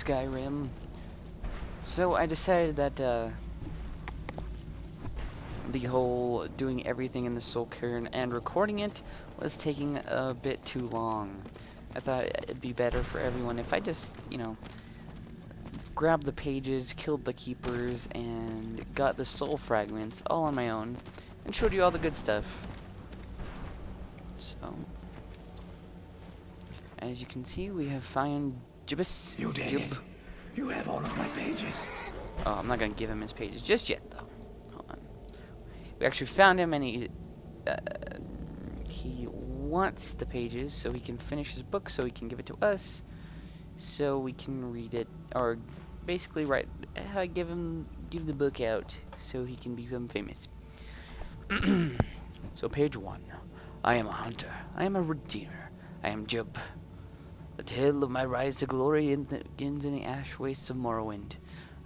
Skyrim. So I decided that the whole doing everything in the Soul Cairn and recording it was taking a bit too long. I thought it'd be better for everyone if I just, grabbed the pages, killed the keepers, and got the soul fragments all on my own, and showed you all the good stuff. So, as you can see, we have found Juib. You did it. You have all of my pages. Oh, I'm not gonna give him his pages just yet, though. Hold on. We actually found him, and he wants the pages so he can finish his book, so he can give it to us, so we can read it, or basically give the book out so he can become famous. So page 1. I am a hunter. I am a redeemer. I am Juib. The tale of my rise to glory begins in the ash wastes of Morrowind.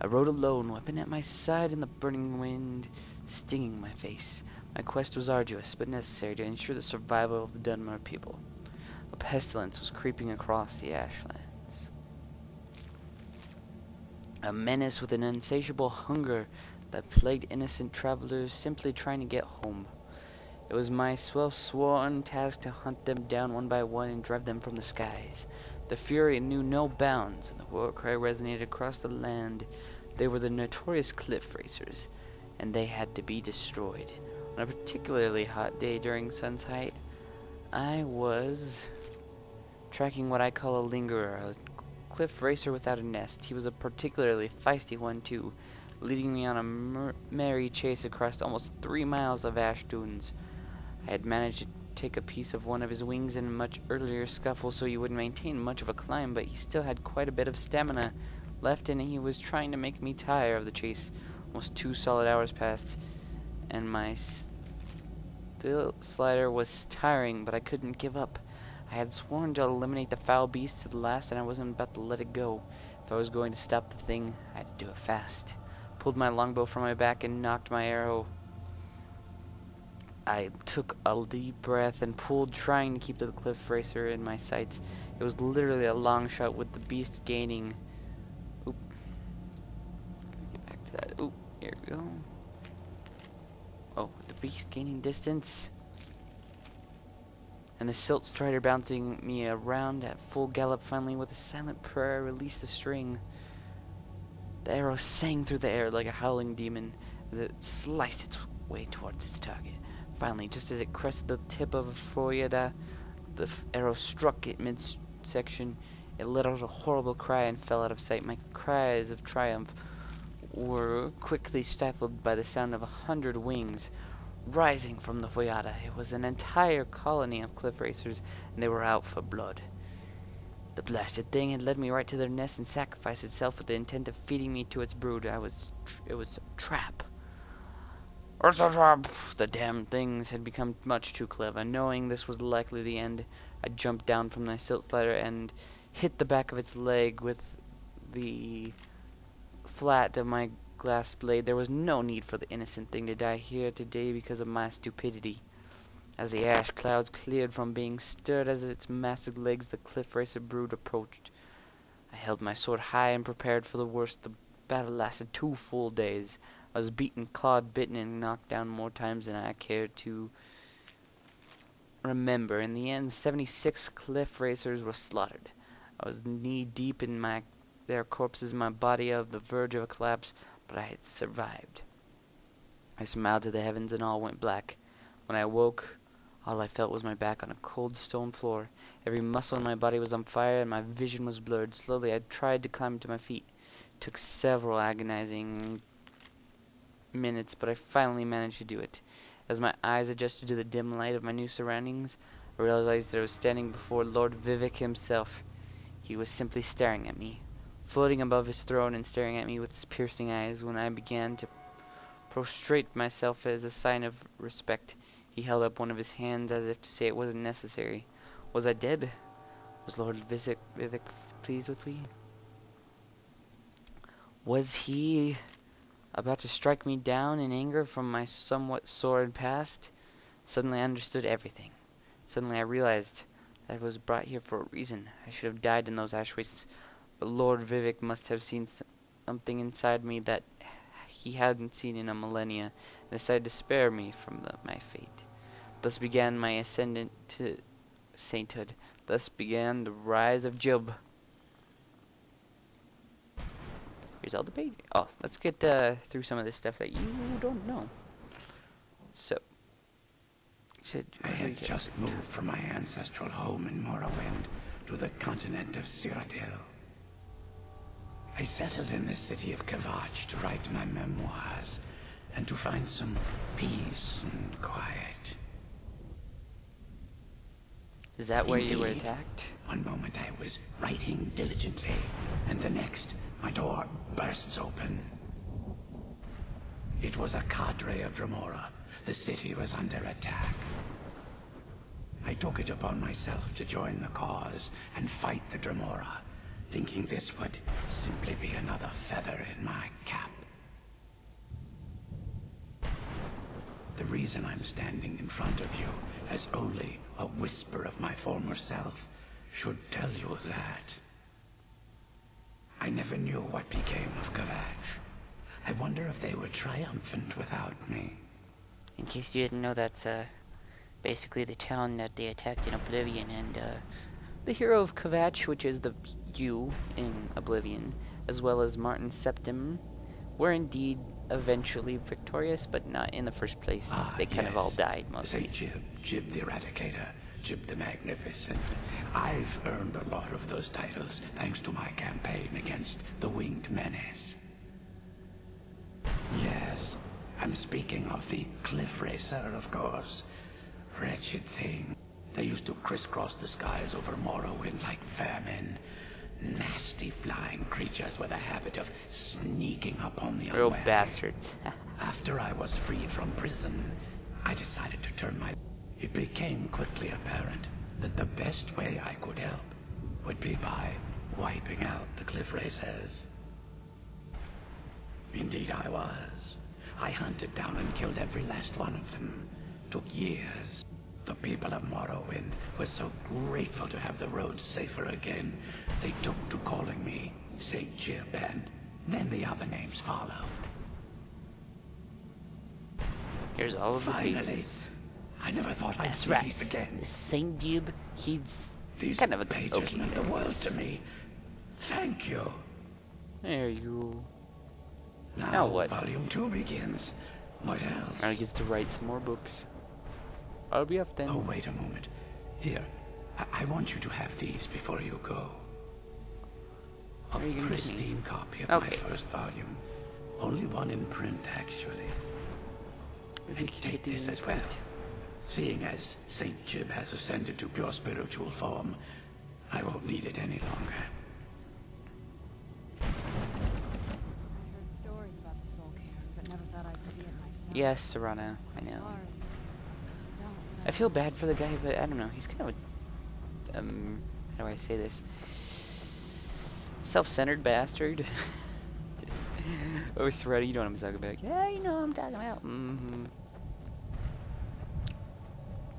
I rode alone, weapon at my side in the burning wind, stinging my face. My quest was arduous, but necessary to ensure the survival of the Dunmer people. A pestilence was creeping across the ashlands. A menace with an insatiable hunger that plagued innocent travelers simply trying to get home. It was my sworn task to hunt them down one by one and drive them from the skies. The fury knew no bounds, and the war cry resonated across the land. They were the notorious cliff racers, and they had to be destroyed. On a particularly hot day during sun's height, I was tracking what I call a lingerer, a cliff racer without a nest. He was a particularly feisty one, too, leading me on a merry chase across almost 3 miles of ash dunes. I had managed to take a piece of one of his wings in a much earlier scuffle, so he wouldn't maintain much of a climb, but he still had quite a bit of stamina left, and he was trying to make me tire of the chase. Almost 2 solid hours passed, and my still slider was tiring, but I couldn't give up. I had sworn to eliminate the foul beast to the last, and I wasn't about to let it go. If I was going to stop the thing, I had to do it fast. Pulled my longbow from my back and knocked my arrow. I took a deep breath and pulled, trying to keep the cliff racer in my sights. It was literally a long shot, with the beast gaining... Oop. Get back to that. Oop. Here we go. Oh, with the beast gaining distance. And the silt strider bouncing me around at full gallop. Finally, with a silent prayer, I released the string. The arrow sang through the air like a howling demon as it sliced its way towards its target. Finally, just as it crested the tip of a Froyada, the arrow struck it midsection. It let out a horrible cry and fell out of sight. My cries of triumph were quickly stifled by the sound of 100 wings rising from the Froyada. It was an entire colony of cliff racers, and they were out for blood. The blasted thing had led me right to their nest and sacrificed itself with the intent of feeding me to its brood. It was a trap. It's a trap! The damn things had become much too clever. Knowing this was likely the end, I jumped down from my silt slider and hit the back of its leg with the flat of my glass blade. There was no need for the innocent thing to die here today because of my stupidity. As the ash clouds cleared from being stirred as its massive legs, the cliff racer brood approached. I held my sword high and prepared for the worst. The battle lasted 2 full days. I was beaten, clawed, bitten, and knocked down more times than I cared to remember. In the end, 76 cliff racers were slaughtered. I was knee-deep in their corpses, my body on the verge of a collapse, but I had survived. I smiled to the heavens, and all went black. When I awoke, all I felt was my back on a cold stone floor. Every muscle in my body was on fire, and my vision was blurred. Slowly, I tried to climb to my feet. It took several agonizing minutes, but I finally managed to do it. As my eyes adjusted to the dim light of my new surroundings, I realized that I was standing before Lord Vivek himself. He was simply staring at me, floating above his throne and staring at me with his piercing eyes. When I began to prostrate myself as a sign of respect, he held up one of his hands as if to say it wasn't necessary. Was I dead? Was Lord Vivek pleased with me? Was he about to strike me down in anger from my somewhat sordid past? Suddenly I understood everything. Suddenly I realized that I was brought here for a reason. I should have died in those ash wastes But Lord Vivek must have seen something inside me that he hadn't seen in a millennia, and decided to spare me from my fate. Thus began my ascendant to sainthood. Thus began the rise of Juib. Here's all the pages. Oh, let's get through some of this stuff that you don't know. So, I had just moved from my ancestral home in Morrowind to the continent of Cyrodiil. I settled in the city of Kavach to write my memoirs and to find some peace and quiet. Is that where Indeed, you were attacked? One moment I was writing diligently, and the next, my door bursts open. It was a cadre of Dremora. The city was under attack. I took it upon myself to join the cause and fight the Dremora, thinking this would simply be another feather in my cap. The reason I'm standing in front of you as only a whisper of my former self should tell you that. I never knew what became of Kavach. I wonder if they were triumphant without me. In case you didn't know, that's basically the town that they attacked in Oblivion, and the hero of Kavach, which is the you in Oblivion, as well as Martin Septim, were indeed eventually victorious, but not in the first place. They kind of all died, mostly. Say Juib the Eradicator, Juib the Magnificent. I've earned a lot of those titles thanks to my campaign against the Winged Menace. Yes, I'm speaking of the Cliff Racer, of course. Wretched thing. They used to crisscross the skies over Morrowind like vermin. Nasty flying creatures with a habit of sneaking up on the Real unwary. bastards. After I was freed from prison, I decided to turn my... It became quickly apparent that the best way I could help would be by wiping out the Cliff Racers. Indeed I was. I hunted down and killed every last one of them. Took years. The people of Morrowind were so grateful to have the roads safer again, they took to calling me Saint Juib, and then the other names followed. Here's all of the Finally, pages. I never thought I'd That's see right. these again. Saint Juib, he's These kind of a pages meant the world badass. to me. Thank you. There you Now Now what? Volume 2 begins. What else? Now he gets to write some more books. I'll be off then. Oh, wait a moment. Here, I want you to have these before you go. A Are you gonna give me? pristine copy of my Okay. first volume. Only one in print, actually. Maybe we And can take get these this in as well. print. Seeing as Saint Juib has ascended to pure spiritual form, I won't need it any longer. I heard stories about the Soul Cairn, but never thought I'd see it myself. Yes, Serrana, I know. Far, it's- no, I feel bad for the guy, but I don't know. He's kind of a, how do I say this? Self-centered bastard. Just, oh, Serrana, you know what I'm talking about. Yeah, you know what I'm talking about. Mm-hmm.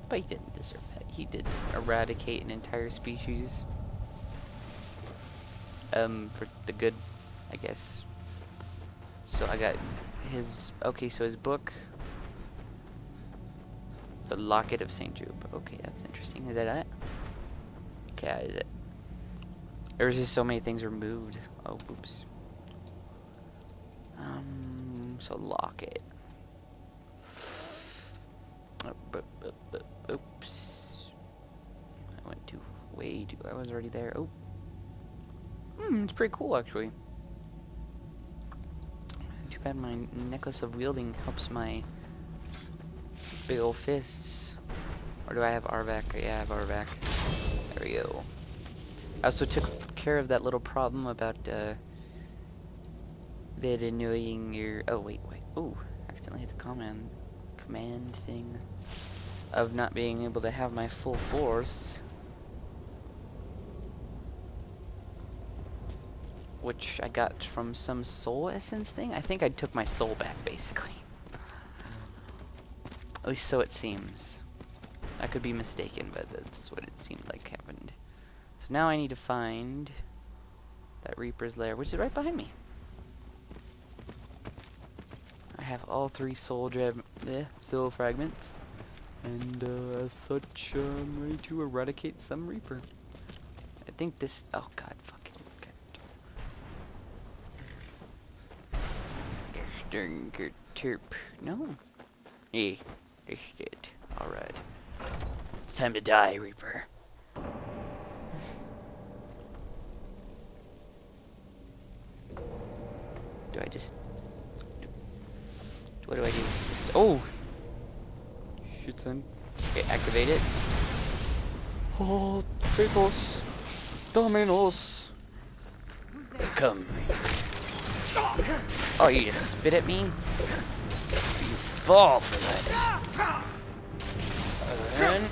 But he didn't deserve that. He did eradicate an entire species. For the good, I guess. So I got his, okay, so his book, The Locket of St. Juib. Okay, that's interesting. Is that it? Okay, is it? There's just so many things removed. Oh, oops. So Locket. Oops. I went too, way too, I was already there. Oh. It's pretty cool, actually. Too bad my necklace of wielding helps my big old fists. Or do I have Arvac? Yeah, I have Arvac. There we go. I also took care of that little problem about, that annoying your... Oh, wait. Ooh, accidentally hit the command thing of not being able to have my full force. Which I got from some soul essence thing. I think I took my soul back, basically. At least so it seems. I could be mistaken, but that's what it seemed like happened. So now I need to find that Reaper's lair, which is right behind me. I have all 3 soul fragments, and as such, I'm ready to eradicate some Reaper. I think this. Oh God, fucking. Okay. Terp. No. Yeah, this is it. All right. It's time to die, Reaper. Do I just... What do I do? Just... Oh! Shit, son. Okay, activate it. Oh, Kratos. Dominos. Come. Oh, you just spit at me? You fall for that. And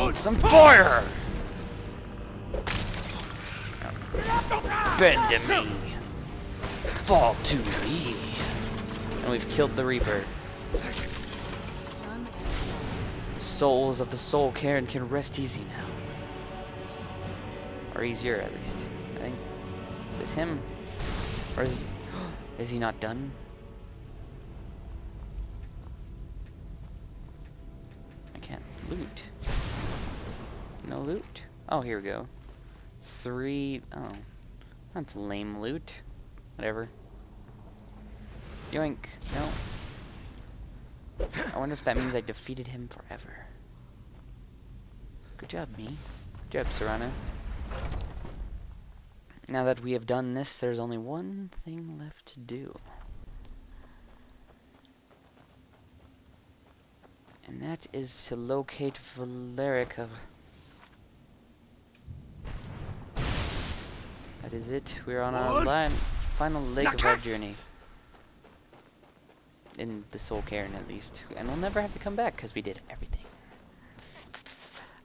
need some fire! Bend to me. Fall to me. And we've killed the Reaper. Souls of the Soul Cairn can rest easy now. Or easier, at least. I think it's him. Or is he not done? I can't loot. No loot? Oh, here we go. 3. Oh. That's lame loot. Whatever. Yoink. No. I wonder if that means I defeated him forever. Good job, me. Good job, Serana. Now that we have done this, there's only one thing left to do. And that is to locate Valerica. That is it. We're on our final leg of our journey. In the Soul Cairn, at least. And we'll never have to come back, because we did everything.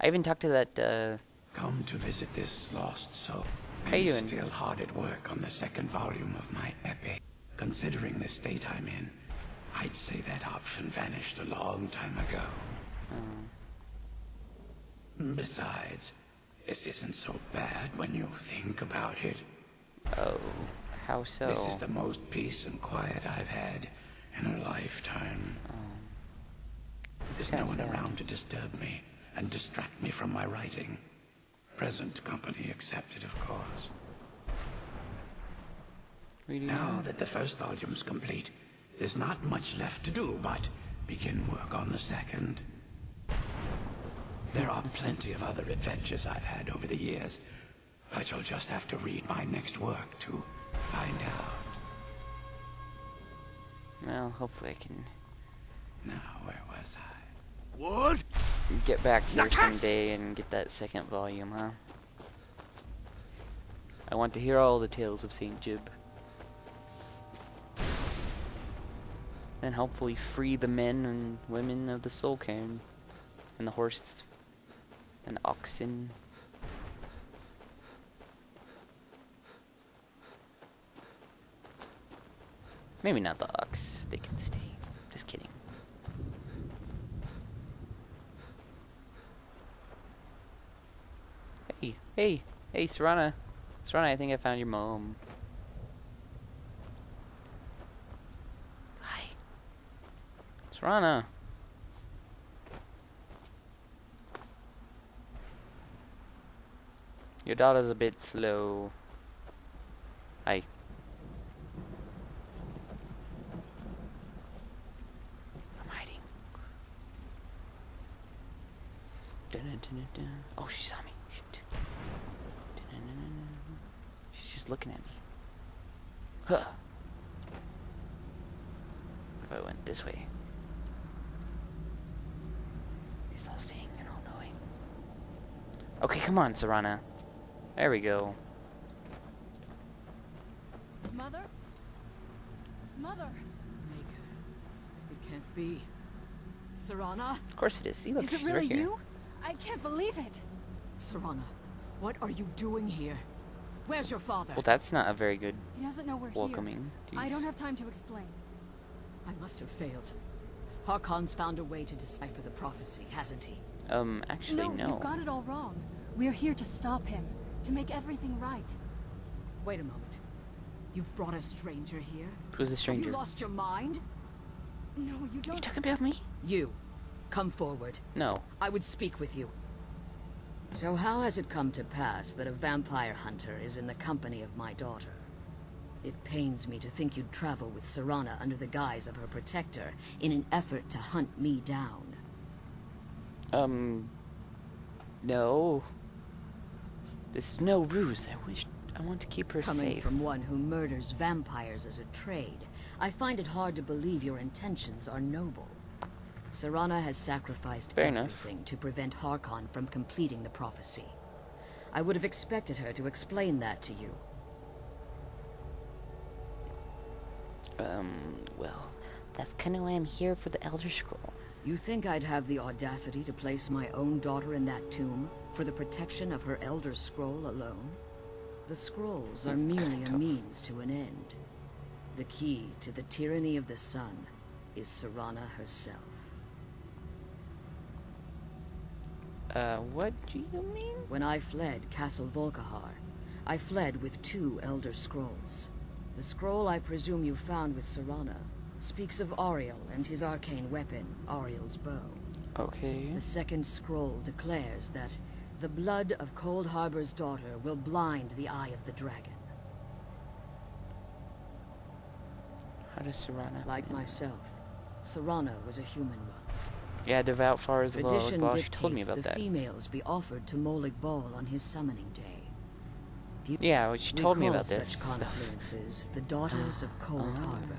I even talked to that, Come to visit this lost soul. How you doing? I'm still hard at work on the 2nd volume of my epic. Considering the state I'm in, I'd say that option vanished a long time ago. Besides, this isn't so bad when you think about it. Oh, how so? This is the most peace and quiet I've had in a lifetime. There's no one around to disturb me and distract me from my writing. Present company accepted, of course. Now that the 1st volume's complete, there's not much left to do but begin work on the 2nd. There are plenty of other adventures I've had over the years, but you'll just have to read my next work to find out. Well, hopefully I can... Now, where was I? What? Get back here someday and get that 2nd volume, huh? I want to hear all the tales of St. Juib. And hopefully free the men and women of the Soul Cairn. And the horse. And the oxen. Maybe not the ox. They can stay. Just kidding. Hey, Serana. Serana, I think I found your mom. Hi. Serana. Your daughter's a bit slow. Hi. I'm hiding. Dun -dun -dun -dun. Oh, she saw me. Shit. She's just looking at me. Huh. If I went this way. He's all seeing and all knowing. Okay, come on, Serana. There we go. Mother? Mother! Maker. It can't be. Serana? Of course it is. See, look, Is it she's really right here. you? I can't believe it! Serana, what are you doing here? Where's your father? Well, that's not a very good He doesn't know we're welcoming. here. I Jeez. don't have time to explain. I must have failed. Harkon's found a way to decipher the prophecy, hasn't he? Actually, No, you've got it all wrong. We're here to stop him, to make everything right. Wait a moment. You've brought a stranger here? Who's the Have stranger? you lost your mind? No, you You don't. talking about me? You, come forward. No. I would speak with you. So how has it come to pass that a vampire hunter is in the company of my daughter? It pains me to think you'd travel with Serana under the guise of her protector in an effort to hunt me down. No. This is no ruse. I want to keep her Coming safe. from one who murders vampires as a trade, I find it hard to believe your intentions are noble. Serana has sacrificed Fair enough. everything to prevent Harkon from completing the prophecy. I would have expected her to explain that to you. Well, that's kind of why I'm here for the Elder Scroll. You think I'd have the audacity to place my own daughter in that tomb for the protection of her Elder Scroll alone? The scrolls are merely a means to an end. The key to the tyranny of the sun is Serana herself. What do you mean? When I fled Castle Volkihar, I fled with 2 Elder Scrolls. The scroll I presume you found with Serana speaks of Ariel and his arcane weapon, Ariel's bow. Okay. The second scroll declares that the blood of Cold Harbor's daughter will blind the eye of the dragon. How does Serana... Like myself, Serana was a human once. Yeah, devout far as the Tradition law. She told me dictates about the that. females be offered to Molig Bal on his summoning day. If you Yeah, well, she told me recall about this such stuff. confluences, the daughters of Cold Harbor.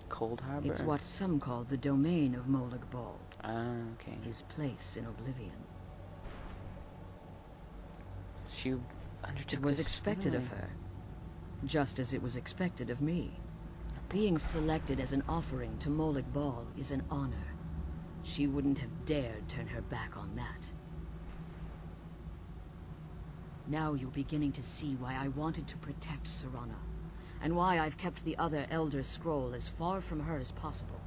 Cold Harbor? It's what some call the domain of Molig Bal, Ah, okay. his place in oblivion. She undertook It was this expected of willingly. her, just as it was expected of me. Being selected as an offering to Molig Bal is an honor. She wouldn't have dared turn her back on that. Now you're beginning to see why I wanted to protect Serana, and why I've kept the other Elder Scroll as far from her as possible.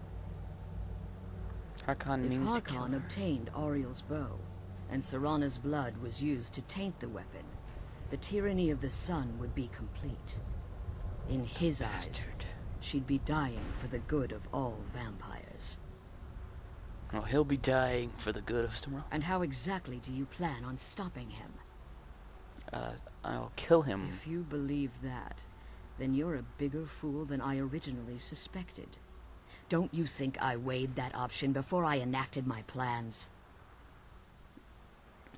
Harkon If means to kill Harkon her. obtained Ariel's bow, and Serana's blood was used to taint the weapon, the tyranny of the sun would be complete. In his eyes, Bastard. she'd be dying for the good of all vampires. Oh, he'll be dying for the good of tomorrow. And how exactly do you plan on stopping him? I'll kill him. If you believe that, then you're a bigger fool than I originally suspected. Don't you think I weighed that option before I enacted my plans?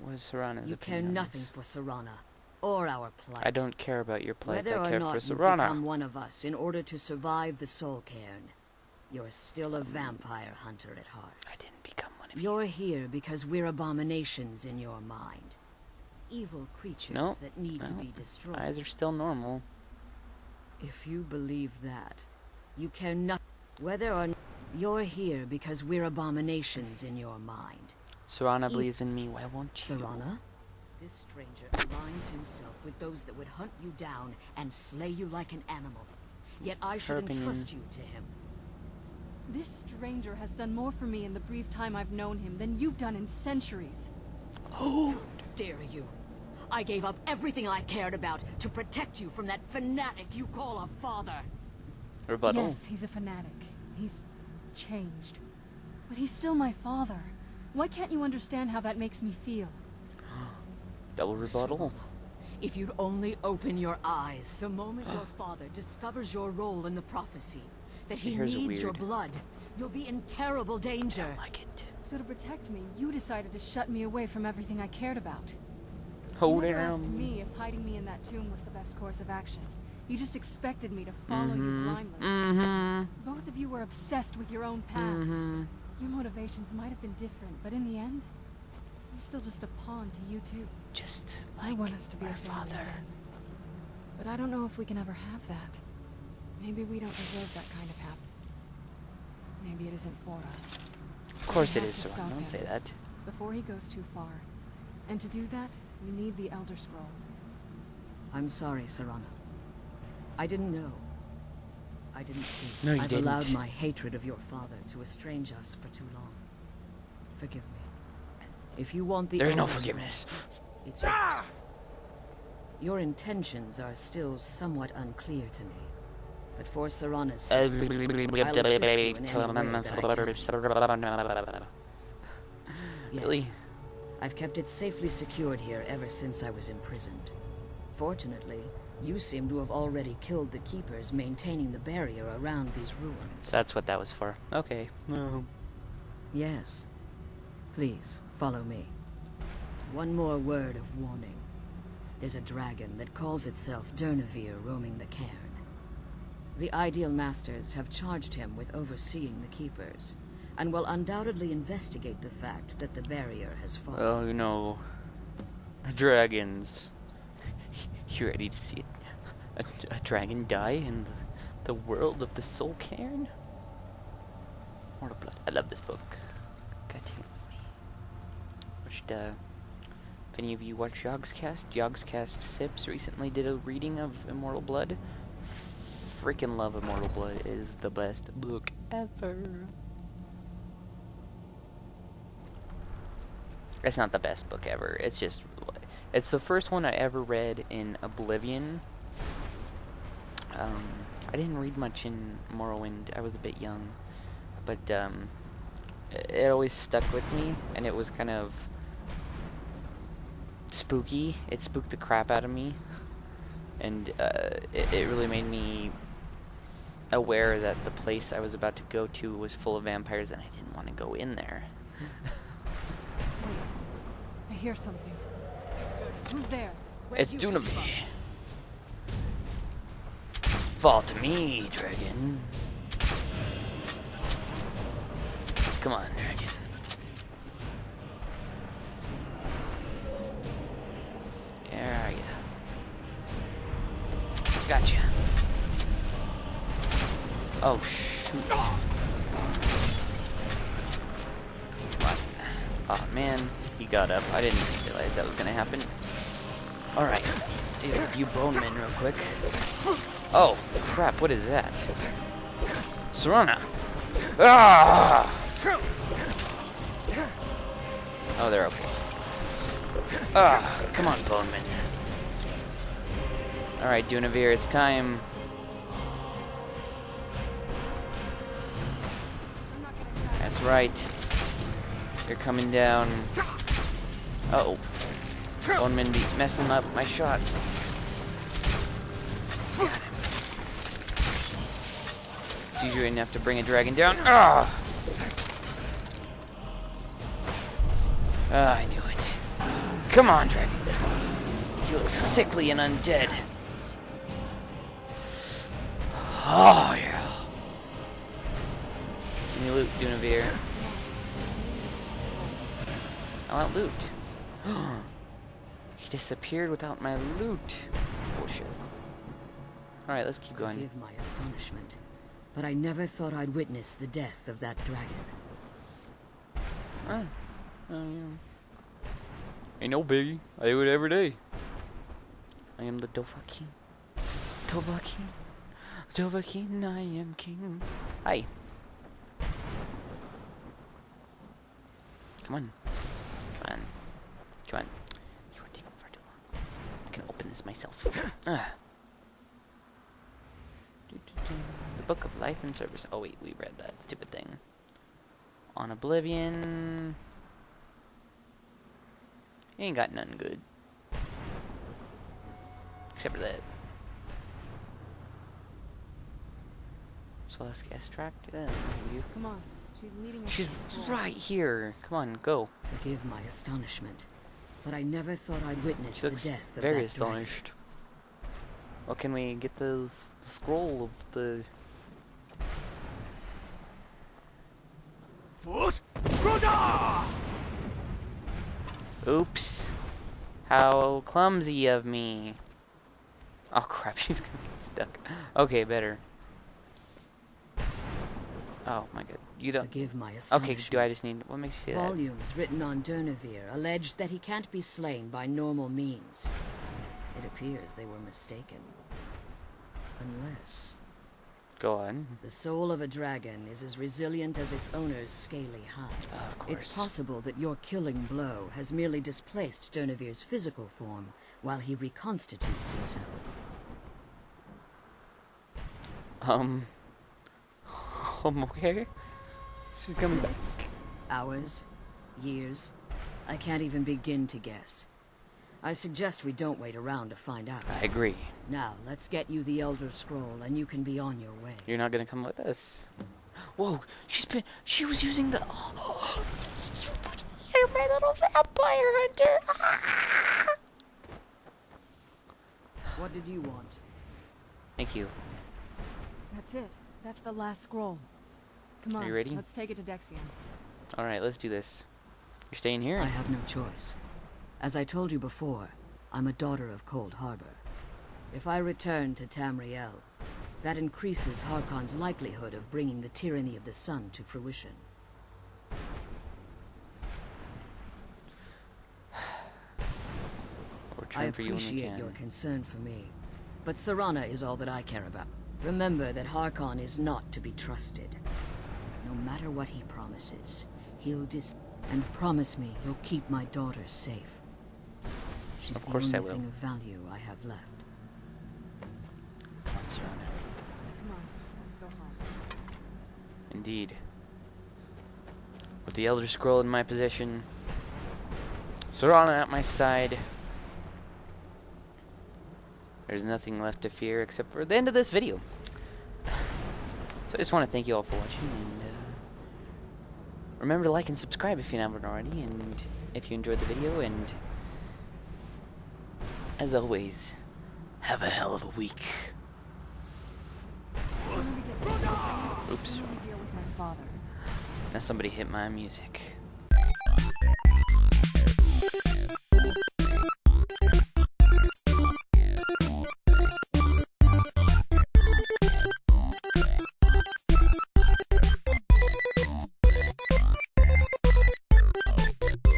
What is Serana's You care opinion on nothing this? for Serana, or our plight. I don't care about your plight. Whether I or care not for you've Serana. become one of us in order to survive the Soul Cairn, you're still a vampire hunter at heart. I didn't become one of you. You're here because we're abominations in your mind. Evil creatures No, that need to no. be destroyed. Eyes are still normal. If you believe that, you care not whether or not you're here because we're abominations in your mind. Serana believes in me. Why won't you? Serana? This stranger aligns himself with those that would hunt you down and slay you like an animal. Yet I should opinion. entrust you to him. This stranger has done more for me in the brief time I've known him than you've done in centuries. How dare you? I gave up everything I cared about to protect you from that fanatic you call a father. Rebuttal. Yes, he's a fanatic. He's changed. But he's still my father. Why can't you understand how that makes me feel? Double rebuttal. If you'd only open your eyes the moment your father discovers your role in the prophecy, that he Here's needs your weird. blood, you'll be in terrible danger. I like it. So to protect me, you decided to shut me away from everything I cared about. Hold You never asked down. me if hiding me in that tomb was the best course of action. You just expected me to follow you blindly. Mm-hmm. Both of you were obsessed with your own paths. Your motivations might have been different, but in the end, I'm still just a pawn to you two. Just I like want us to be our a family father. again. But I don't know if we can ever have that. Maybe we don't deserve that kind of happiness. Maybe it isn't for us. Of course We it have is, to Serana. stop Don't him say that. before he goes too far. And to do that, we need the Elder Scroll. I'm sorry, Serana. I didn't know. I didn't see. No, you I've didn't. allowed my hatred of your father to estrange us for too long. Forgive me. If you want the There's no Elder forgiveness. Scroll, it's yours. Your intentions are still somewhat unclear to me. But for Serana's sake, I'll assist you in any way that I can. Yes. Really? I've kept it safely secured here ever since I was imprisoned. Fortunately, you seem to have already killed the keepers maintaining the barrier around these ruins. That's what that was for. Okay. Yes. Please, follow me. One more word of warning. There's a dragon that calls itself Durnevere roaming the cairn. The Ideal Masters have charged him with overseeing the keepers, and will undoubtedly investigate the fact that the barrier has fallen. Well, you know, dragons. You ready to see a dragon die in the world of the Soul Cairn? Mortal Blood. I love this book. Gotta take it with me. Watched, if any of you watch Yogscast Sips recently did a reading of Immortal Blood. Freaking love Immortal Blood. It is the best book ever. It's not the best book ever. It's just, it's the first one I ever read in Oblivion. I didn't read much in Morrowind. I was a bit young, but it always stuck with me, and it was kind of spooky. It spooked the crap out of me, and it really made me aware that the place I was about to go to was full of vampires, and I didn't want to go in there. I hear something. Who's there? It's Durnevere. Fall to me, dragon. Come on, dragon. Where are you? Gotcha. Oh, shoot. Come on. Oh, man. He got up. I didn't realize that was gonna happen. Alright. Deal with you bonemen real quick. Oh, crap. What is that? Serana! Ah! Oh, they're okay. Ah, come on, bonemen. Alright, Durnevere, it's time. That's right. You're coming down. Uh-oh. Bonemen be messing up my shots. Got him. It's usually enough to bring a dragon down. Ah! Ah, I knew it. Come on, dragon. You look sickly and undead. Oh, yeah. Give me loot, Durnevere. I want loot. He disappeared without my loot. Bullshit. Alright, let's keep going. Forgive my astonishment, but I never thought I'd witness the death of that dragon. Yeah. Ain't no biggie. I do it every day. I am the Dovahkiin. Dovahkiin. Dovahkiin, I am king. Hi. Come on. Come on. Come on. You were taking far too long. I can open this myself. The Book of Life and Service. Oh wait, we read that stupid thing. On Oblivion. You ain't got nothing good. Except for that. So let's get extracted. Come on. She's leading us. She's to the scroll. right here. Come on, go. Forgive my astonishment, but I never thought I'd witness She the looks death of very that dragon. astonished. Well, can we get the scroll of the... Oops. How clumsy of me. Oh crap, she's gonna get stuck. Okay, better. Oh my god. You don't... Forgive my Okay, astonishment. do I just need... What makes you say that? Volumes written on Durnevere allege that he can't be slain by normal means. It appears they were mistaken. Unless... Go on. The soul of a dragon is as resilient as its owner's scaly hide. Of course. It's possible that your killing blow has merely displaced Dernevir's physical form while he reconstitutes himself. Okay. She's coming back. Minutes, hours, years. I can't even begin to guess. I suggest we don't wait around to find out. I agree. Now, let's get you the Elder Scroll and you can be on your way. You're not gonna come with us. Whoa, she was using the... You're my little vampire hunter. What did you want? Thank you. That's it. That's the last scroll. Come on, Are you ready? let's take it to Dexion. Alright, let's do this. You're staying here? I have no choice. As I told you before, I'm a daughter of Cold Harbor. If I return to Tamriel, that increases Harkon's likelihood of bringing the tyranny of the sun to fruition. We'll I return for you when we appreciate can. your concern for me, but Serana is all that I care about. Remember that Harkon is not to be trusted. No matter what he promises, he'll and promise me you'll keep my daughter safe. She's Of course the I only will. thing of value I have left. Come on, Serana. Come on, go home. Indeed. With the Elder Scroll in my possession, Serana at my side, there's nothing left to fear except for the end of this video. So I just want to thank you all for watching, and remember to like and subscribe if you haven't already, and if you enjoyed the video, and as always, have a hell of a week. As soon as we get back, I need to Oops. personally deal with my father. Now somebody hit my music.